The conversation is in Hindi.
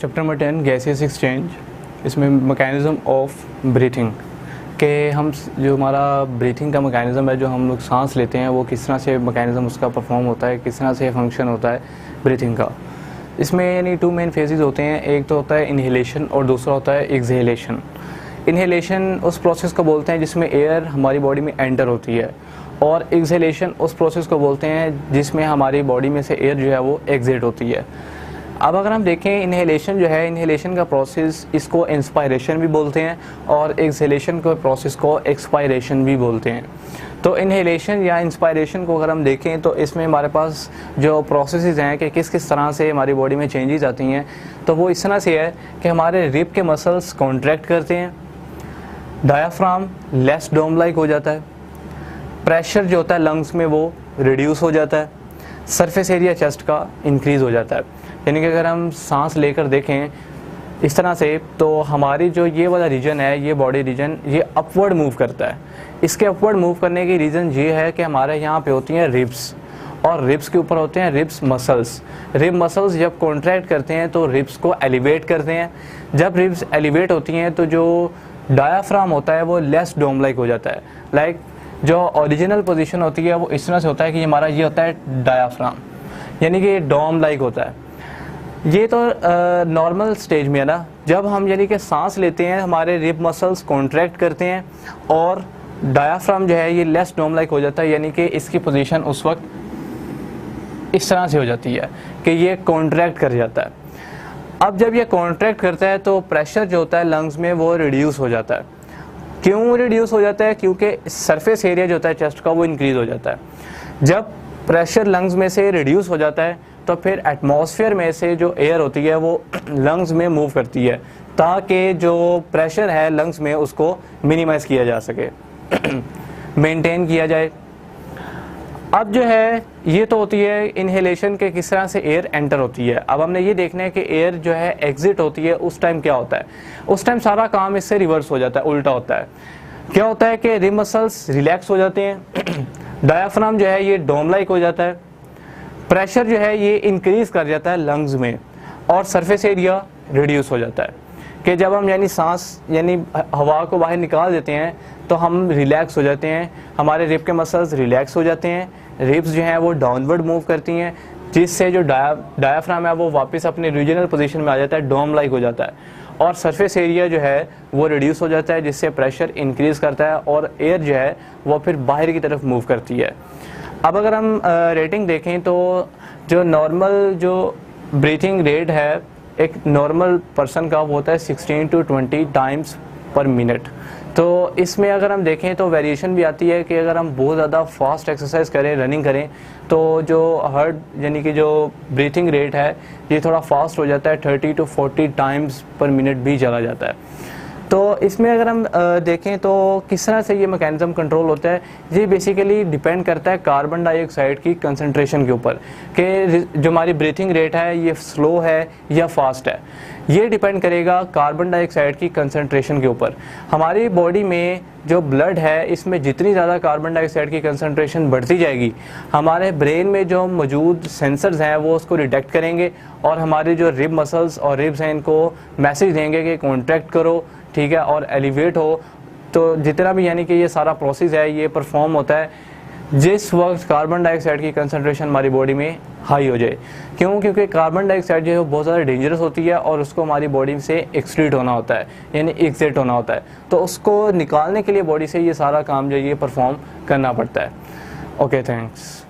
Chapter number 10 gaseous exchange. इसमें मैकेनिज़्म ऑफ ब्रीथिंग के हम जो हमारा ब्रीथिंग का मैकेनिज़्म है, जो हम लोग सांस लेते हैं, वो किस तरह से मैकेनिज़्म उसका परफॉर्म होता है, किस तरह से फंक्शन होता है ब्रीथिंग का। इसमें यानी 2 मेन फेजेस होते हैं। एक तो होता है इनहेलेशन और दूसरा होता है एक्सहेलेशन। इनहेलेशन उस प्रोसेस को बोलते हैं जिसमें एयर हमारी बॉडी में एंटर होती है, और एक्सहेलेशन उस प्रोसेस को बोलते हैं जिसमें हमारी बॉडी में से एयर जो है वो एग्जिट होती है। अब अगर हम देखें इनहेलेशन जो है, इनहेलेशन का प्रोसेस इसको इंस्पायरेशन भी बोलते हैं और एक्सहेलेशन के प्रोसेस को एक्सपायरेशन भी बोलते हैं। तो इनहेलेशन या इंस्पायरेशन को अगर हम देखें तो इसमें हमारे पास जो प्रोसेसेस हैं कि किस किस तरह से हमारी बॉडी में चेंजेस आती हैं, तो वो इस तरह से है कि हमारे रिब के मसल्स कॉन्ट्रैक्ट करते हैं, डायाफ्राम लेस डोम लाइक हो जाता है, प्रेशर जो होता है लंग्स में वो रिड्यूस हो जाता है, सरफेस एरिया चेस्ट का इंक्रीज़ हो जाता है। यानी कि अगर हम सांस लेकर देखें इस तरह से, तो हमारी जो ये वाला रीजन है, ये बॉडी रीजन, ये अपवर्ड मूव करता है। इसके अपवर्ड मूव करने की रीज़न ये है कि हमारे यहाँ पे होती हैं रिब्स, और रिब्स के ऊपर होते हैं रिब्स मसल्स। रिब मसल्स जब कॉन्ट्रैक्ट करते हैं तो रिब्स को एलिवेट करते हैं। जब रिब्स एलिवेट होती हैं तो जो डायाफ्राम होता है वो लेस डोम लाइक हो जाता है। लाइक जो ओरिजिनल पोजीशन होती है वो इस तरह से होता है कि हमारा ये होता है डायाफ्राम, यानी कि डोम लाइक होता है। ये तो नॉर्मल स्टेज में है ना। जब हम यानी कि सांस लेते हैं, हमारे रिब मसल्स कॉन्ट्रैक्ट करते हैं और डायाफ्राम जो है ये लेस डोम लाइक हो जाता है, यानी कि इसकी पोजीशन उस वक्त इस तरह से हो जाती है कि ये कॉन्ट्रैक्ट कर जाता है। अब जब ये कॉन्ट्रैक्ट करता है तो प्रेशर जो होता है लंग्स में वो रिड्यूस हो जाता है। क्यों रिड्यूस हो जाता है? क्योंकि सरफेस एरिया जो होता है चेस्ट का वो इंक्रीज़ हो जाता है। जब प्रेशर लंग्स में से रिड्यूस हो जाता है तो फिर एटमॉस्फेयर में से जो एयर होती है वो लंग्स में मूव करती है, ताकि जो प्रेशर है लंग्स में उसको मिनिमाइज़ किया जा सके, मेंटेन किया जाए। अब जो है ये तो होती है इनहेलेशन के किस तरह से एयर एंटर होती है। अब हमने ये देखना है कि एयर जो है एग्जिट होती है, उस टाइम क्या होता है। उस टाइम सारा काम इससे रिवर्स हो जाता है, उल्टा होता है। क्या होता है कि रिब मसल्स रिलैक्स हो जाते हैं, डायाफ्राम जो है ये डोम लाइक हो जाता है, प्रेशर जो है ये इंक्रीज कर जाता है लंग्स में, और सरफेस एरिया रिड्यूस हो जाता है। कि जब हम यानी सांस यानी हवा को बाहर निकाल देते हैं तो हम रिलैक्स हो जाते हैं, हमारे रिब के मसल्स रिलैक्स हो जाते हैं, रिब्स जो हैं वो डाउनवर्ड मूव करती हैं, जिससे जो डायाफ्राम है वो वापस अपने रीजनल पोजीशन में आ जाता है, डोम लाइक हो जाता है, और सरफेस एरिया जो है वो रिड्यूस हो जाता है, जिससे प्रेशर इंक्रीज़ करता है और एयर जो है वो फिर बाहर की तरफ मूव करती है। अब अगर हम रेटिंग देखें तो जो नॉर्मल जो ब्रीथिंग रेट है एक नॉर्मल पर्सन का वो होता है 16 to 20 टाइम्स पर मिनट। तो इसमें अगर हम देखें तो वेरिएशन भी आती है कि अगर हम बहुत ज़्यादा फास्ट एक्सरसाइज करें, रनिंग करें, तो जो हार्ट यानी कि जो ब्रीथिंग रेट है ये थोड़ा फास्ट हो जाता है, 30 to 40 टाइम्स पर मिनट भी चला जाता है। तो इसमें अगर हम देखें तो किस तरह से ये मैकेनिज़्म कंट्रोल होता है, ये बेसिकली डिपेंड करता है कार्बन डाइऑक्साइड की कंसंट्रेशन के ऊपर, कि जो हमारी ब्रीथिंग रेट है ये स्लो है या फास्ट है। ये डिपेंड करेगा कार्बन डाइऑक्साइड की कंसंट्रेशन के ऊपर। हमारी बॉडी में जो ब्लड है इसमें जितनी ज़्यादा कार्बन डाइऑक्साइड की कंसंट्रेशन बढ़ती जाएगी, हमारे ब्रेन में जो मौजूद सेंसर्स हैं वो उसको डिटेक्ट करेंगे, और हमारे जो रिब मसल्स और रिब्स हैं इनको मैसेज देंगे कि कॉन्ट्रैक्ट करो, ठीक है, और एलिवेट हो। तो जितना भी यानी कि ये सारा प्रोसेस है ये परफॉर्म होता है जिस वक्त कार्बन डाइऑक्साइड की कंसंट्रेशन हमारी बॉडी में हाई हो जाए। क्यों? क्योंकि कार्बन डाइऑक्साइड जो है वो बहुत ज़्यादा डेंजरस होती है और उसको हमारी बॉडी से एक्सक्रीट होना होता है, यानी एग्जिट होना होता है। तो उसको निकालने के लिए बॉडी से ये सारा काम जो है ये परफॉर्म करना पड़ता है। Okay, thanks.